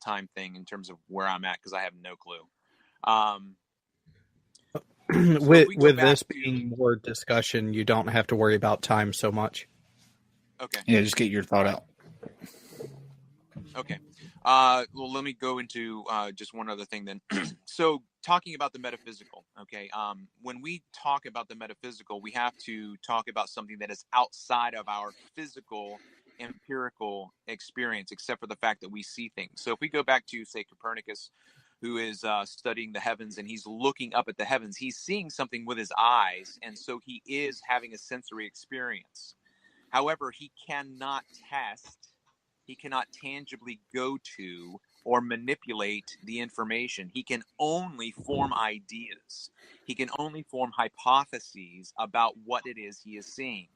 time thing in terms of where I'm at, because I have no clue. With this being more discussion, you don't have to worry about time so much. Okay. Yeah, just get your thought out. Okay. Well, let me go into just one other thing then. So talking about the metaphysical, okay, when we talk about the metaphysical, we have to talk about something that is outside of our physical, empirical experience, except for the fact that we see things. So if we go back to, say, Copernicus, who is studying the heavens, and he's looking up at the heavens, he's seeing something with his eyes, and so he is having a sensory experience. However, he cannot tangibly go to or manipulate the information. He can only form ideas. He can only form hypotheses about what it is he is seeing.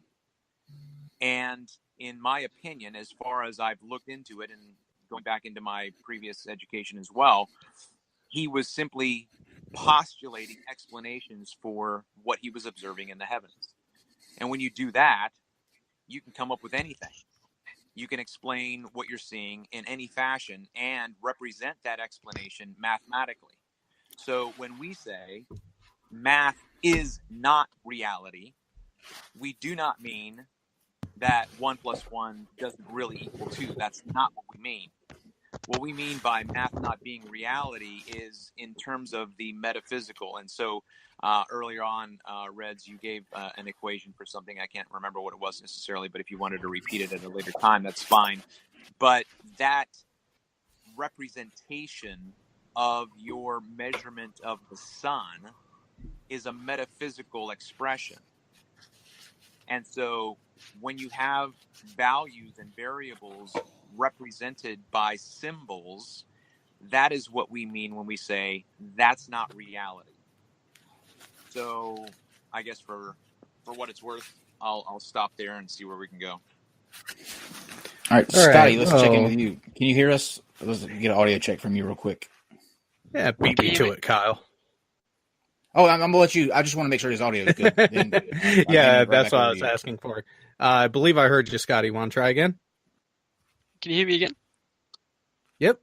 And in my opinion, as far as I've looked into it and going back into my previous education as well, he was simply postulating explanations for what he was observing in the heavens. And when you do that, you can come up with anything. You can explain what you're seeing in any fashion and represent that explanation mathematically. So when we say math is not reality, we do not mean that 1 + 1 doesn't really equal 2. That's not what we mean. What we mean by math not being reality is in terms of the metaphysical. And so earlier on, Reds, you gave an equation for something. I can't remember what it was necessarily, but if you wanted to repeat it at a later time, that's fine. But that representation of your measurement of the sun is a metaphysical expression. And so when you have values and variables represented by symbols, that is what we mean when we say that's not reality. So I guess for what it's worth, I'll stop there and see where we can go. All right, Scotty, let's check in with you. Can you hear us? Let's get an audio check from you real quick. Yeah, beat me to it, Kyle. Oh, I'm going to let you. I just want to make sure his audio is good. Yeah, that's what I was asking for. I believe I heard you, Scotty. Want to try again? Can you hear me again? Yep.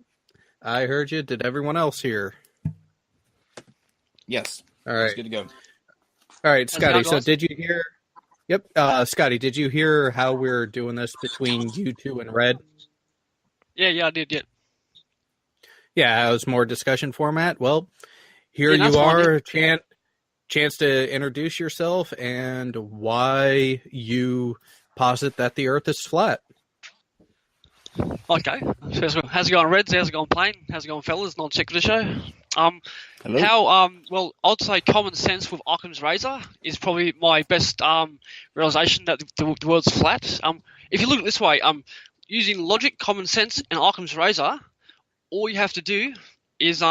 I heard you. Did everyone else hear? Yes. All right. It's good to go. All right, Scotty. So did you hear? Yep. Scotty, did you hear how we're doing this between you two and Red? Yeah, I did. Yeah. Yeah, it was more discussion format. Well, here you are, chance to introduce yourself and why you posit that the Earth is flat. Okay. How's it going, Reds? How's it going, Plain? How's it going, fellas? Non-Sequitur show. Hello. Well, I'd say common sense with Occam's razor is probably my best realization that the world's flat. If you look at it this way, using logic, common sense, and Occam's razor, all you have to do is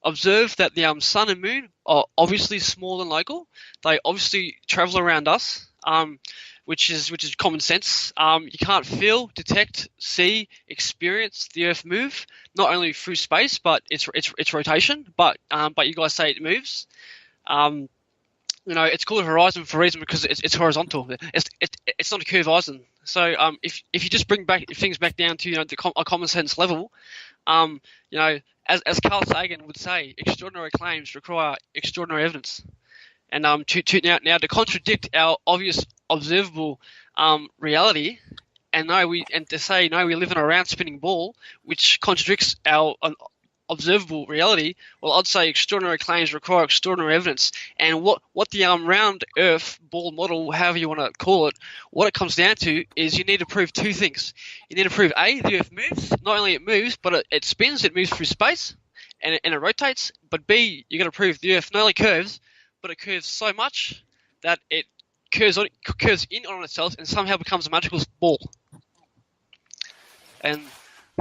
observe that the sun and moon are obviously small and local. They obviously travel around us, which is common sense. You can't feel, detect, see, experience the Earth move, not only through space but its rotation. But you guys say it moves. It's called a horizon for a reason because it's horizontal. It's not a curved horizon. So if you just bring things back down to a common sense level, as Carl Sagan would say, extraordinary claims require extraordinary evidence. And to contradict our obvious observable reality, to say we live in a round spinning ball, which contradicts our observable reality, well, I'd say extraordinary claims require extraordinary evidence. And what the round Earth ball model, however you want to call it, what it comes down to is you need to prove two things. You need to prove A, the Earth moves. Not only it moves, but it spins, it moves through space, and it rotates. But B, you got to prove the Earth not only curves, but it curves so much that it curves in on itself and somehow becomes a magical ball. And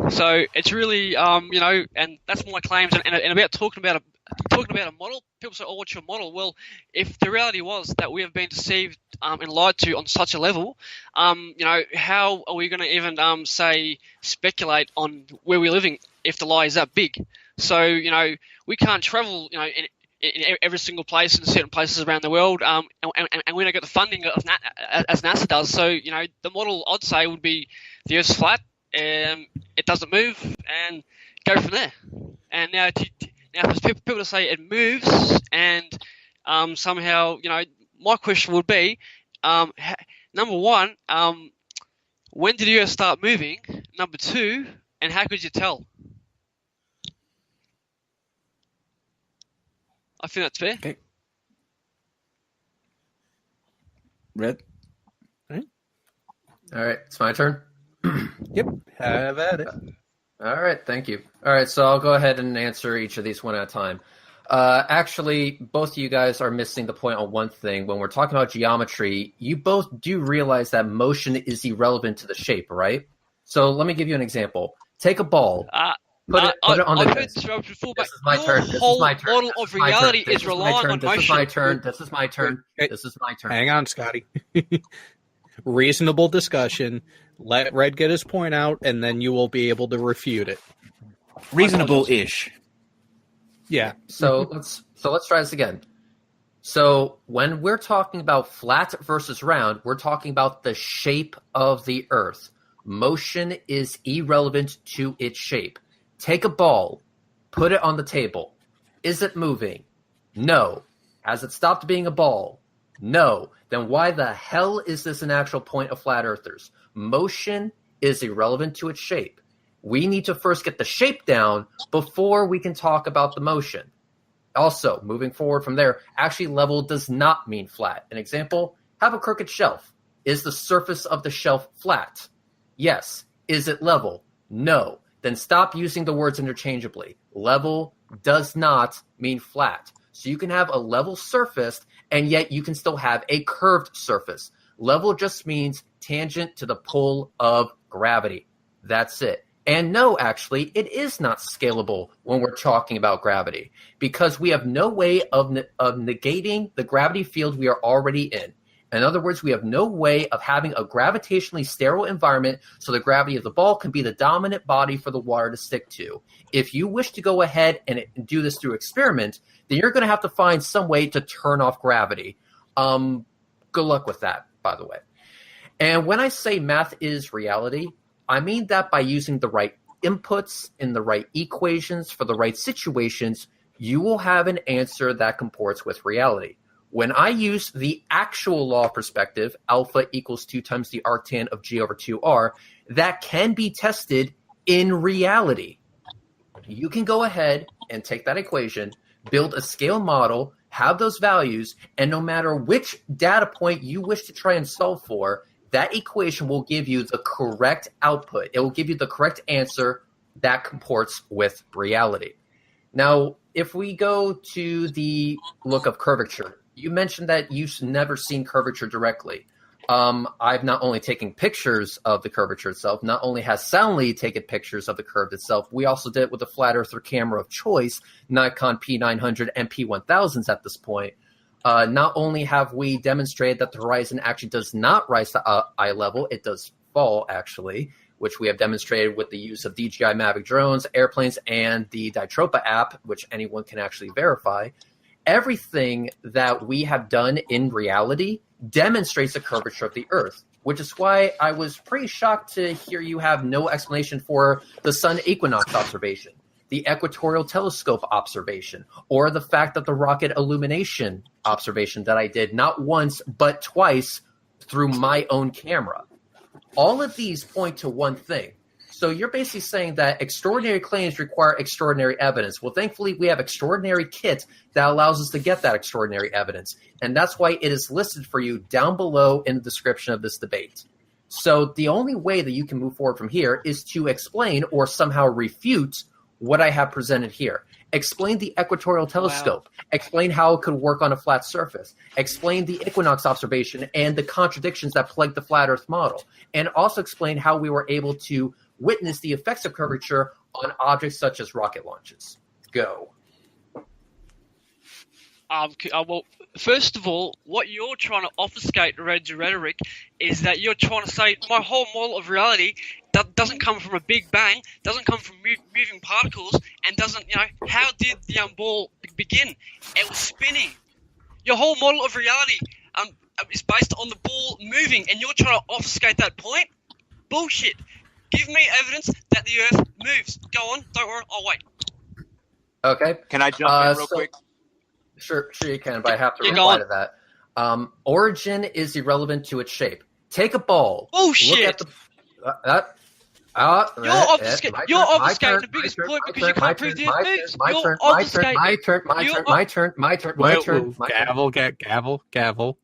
so it's really, and that's my claims. And about talking about a model, people say, "Oh, what's your model?" Well, if the reality was that we have been deceived and lied to on such a level, how are we going to even speculate on where we're living if the lie is that big? So we can't travel in every single place in certain places around the world, and we don't get the funding as NASA does. So the model I'd say would be the Earth's flat. It doesn't move, and go from there. And now for people to say it moves and somehow, my question would be, number one, when did you start moving? Number two, and how could you tell? I think that's fair. Okay. Red? All right, it's my turn. Yep, have at it. All right, thank you. All right, so I'll go ahead and answer each of these one at a time. Actually, both of you guys are missing the point on one thing. When we're talking about geometry, you both do realize that motion is irrelevant to the shape, right? So let me give you an example. Take a ball. Put it on the desk. This is my turn. This is my turn. Model of reality is relying on motion. This is my turn. This is my turn. This is my turn. Hang on, Scotty. Reasonable discussion. Let Red get his point out, and then you will be able to refute it. Reasonable-ish. Yeah. So let's try this again. So when we're talking about flat versus round, we're talking about the shape of the Earth. Motion is irrelevant to its shape. Take a ball, put it on the table. Is it moving? No. Has it stopped being a ball? No. Then why the hell is this an actual point of flat earthers? Motion is irrelevant to its shape. We need to first get the shape down before we can talk about the motion. Also, moving forward from there, actually level does not mean flat. An example, have a crooked shelf. Is the surface of the shelf flat? Yes. Is it level? No. Then stop using the words interchangeably. Level does not mean flat. So you can have a level surface, and yet you can still have a curved surface. Level just means tangent to the pull of gravity. That's it. And no, actually, it is not scalable when we're talking about gravity, because we have no way of negating the gravity field we are already in. In other words, we have no way of having a gravitationally sterile environment so the gravity of the ball can be the dominant body for the water to stick to. If you wish to go ahead and do this through experiment, then you're going to have to find some way to turn off gravity. Good luck with that, by the way. And when I say math is reality, I mean that by using the right inputs in the right equations for the right situations, you will have an answer that comports with reality. When I use the actual law perspective, alpha equals 2 times the arctan of G over 2R, that can be tested in reality. You can go ahead and take that equation, build a scale model, have those values, and no matter which data point you wish to try and solve for, that equation will give you the correct output. It will give you the correct answer that comports with reality. Now, if we go to the look of curvature, you mentioned that you've never seen curvature directly. I've not only taken pictures of the curvature itself, not only has Soundly taken pictures of the curve itself, we also did it with a flat earther camera of choice, Nikon P900 and P1000s at this point. Not only have we demonstrated that the horizon actually does not rise to eye level, it does fall, actually, which we have demonstrated with the use of DJI Mavic drones, airplanes, and the Ditropa app, which anyone can actually verify. Everything that we have done in reality demonstrates the curvature of the Earth, which is why I was pretty shocked to hear you have no explanation for the sun equinox observation, the equatorial telescope observation, or the fact that the rocket illumination observation that I did not once but twice through my own camera. All of these point to one thing. So you're basically saying that extraordinary claims require extraordinary evidence. Well, thankfully, we have extraordinary kit that allows us to get that extraordinary evidence. And that's why it is listed for you down below in the description of this debate. So the only way that you can move forward from here is to explain or somehow refute what I have presented here. Explain the equatorial telescope. Wow. Explain how it could work on a flat surface. Explain the equinox observation and the contradictions that plague the flat Earth model. And also explain how we were able to witness the effects of curvature on objects such as rocket launches. Go. Well, first of all, what you're trying to obfuscate, Red's rhetoric, is that you're trying to say my whole model of reality doesn't come from a big bang, doesn't come from moving particles, and doesn't, how did the ball begin? It was spinning. Your whole model of reality is based on the ball moving, and you're trying to obfuscate that point? Bullshit. Give me evidence that the Earth moves. Go on. Don't worry. I'll wait. Okay. Can I jump in real quick? Sure you can, but I have to Yeah, reply to that. Origin is irrelevant to its shape. Take a ball. Bullshit. Look at the. You're obfuscating the biggest point because you can't prove the Earth moves. You're obfuscating. My Gavel.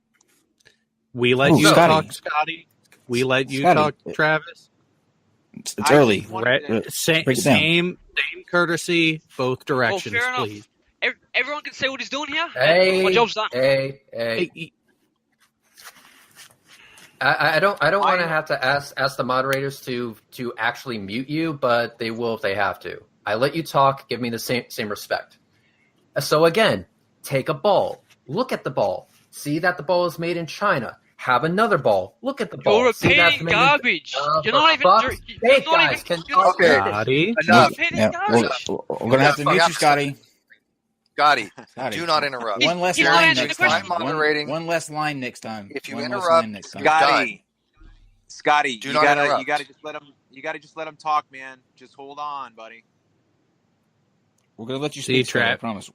We let you talk, Scotty. We let you talk, Travis. It's early. Same courtesy, both directions, please. Everyone can see what he's doing here. Hey, my job's done. I don't want to have to ask the moderators to actually mute you, but they will if they have to. I let you talk. Give me the same respect. So again, take a ball. Look at the ball. See that the ball is made in China. Have another ball. Look at the ball. You're repeating garbage. You're not even. Scotty. Enough. We're going to have to mute you, Scotty. Scotty, do not interrupt. One less line next time. One less line next time. If you interrupt, Scotty, do not interrupt. You gotta just let him talk, man. Just hold on, buddy. We're gonna let you speak, I promise.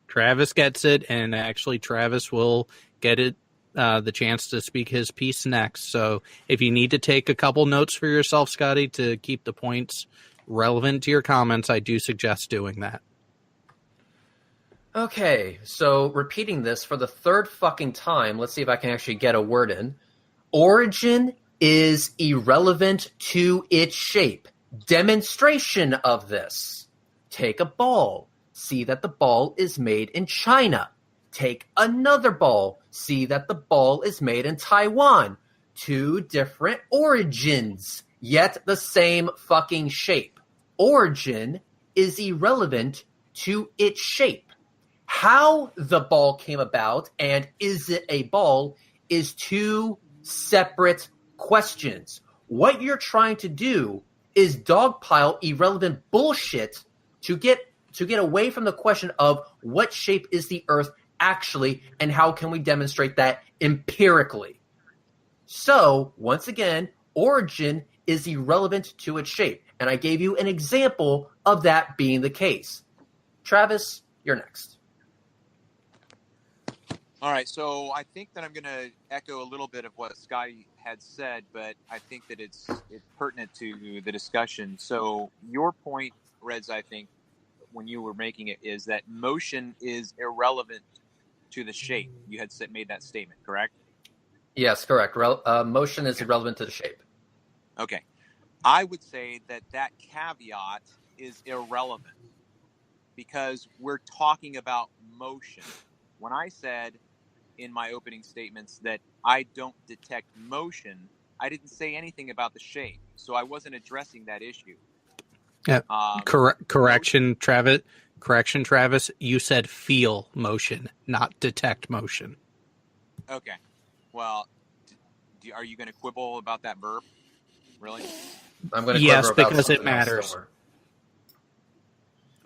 Travis gets it, and actually Travis will get it the chance to speak his piece next. So if you need to take a couple notes for yourself, Scotty, to keep the points relevant to your comments, I do suggest doing that. Okay, so repeating this for the third fucking time, let's see if I can actually get a word in. Origin is irrelevant to its shape. Demonstration of this. Take a ball. See that the ball is made in China. Take another ball. See that the ball is made in Taiwan. Two different origins, yet the same fucking shape. Origin is irrelevant to its shape. How the ball came about and is it a ball is two separate questions. What you're trying to do is dogpile irrelevant bullshit to get away from the question of what shape is the Earth actually and how can we demonstrate that empirically. So, once again, origin is irrelevant to its shape. And I gave you an example of that being the case. Travis, you're next. All right, so I think that I'm going to echo a little bit of what Scotty had said, but I think that it's pertinent to the discussion. So your point, Reds, I think, when you were making it, is that motion is irrelevant to the shape. You had made that statement, correct? Yes, correct. Motion is irrelevant to the shape. Okay. I would say that caveat is irrelevant because we're talking about motion. When I said in my opening statements that I don't detect motion, I didn't say anything about the shape, so I wasn't addressing that issue. Yeah. Correction, Travis. You said feel motion, not detect motion. Okay. Well, are you going to quibble about that verb? Really? I'm going to yes, because it matters.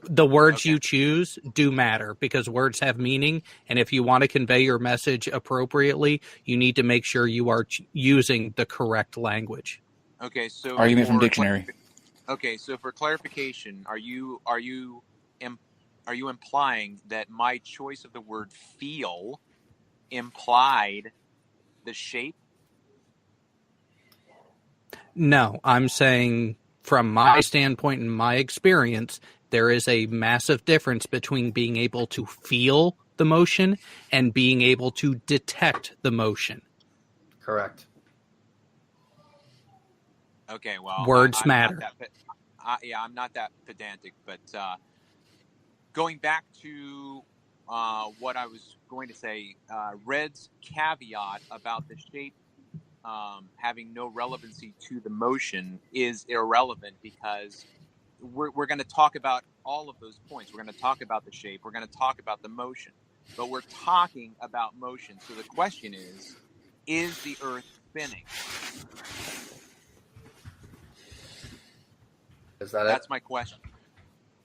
The words you choose do matter because words have meaning, and if you want to convey your message appropriately, you need to make sure you are using the correct language. Okay, so argument from dictionary. Okay, so for clarification, are you implying that my choice of the word feel implied the shape? No, I'm saying from my standpoint and my experience, there is a massive difference between being able to feel the motion and being able to detect the motion. Correct. Okay, well, words I'm matter. I'm not that pedantic, but going back to what I was going to say, Red's caveat about the shape having no relevancy to the motion is irrelevant because we're going to talk about all of those points. We're going to talk about the shape. We're going to talk about the motion. But we're talking about motion. So the question is the Earth spinning? That's my question.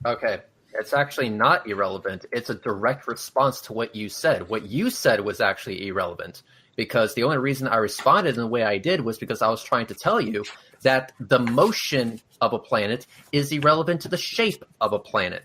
Okay. It's actually not irrelevant. It's a direct response to what you said. What you said was actually irrelevant. because the only reason I responded in the way I did was because I was trying to tell you that the motion of a planet is irrelevant to the shape of a planet.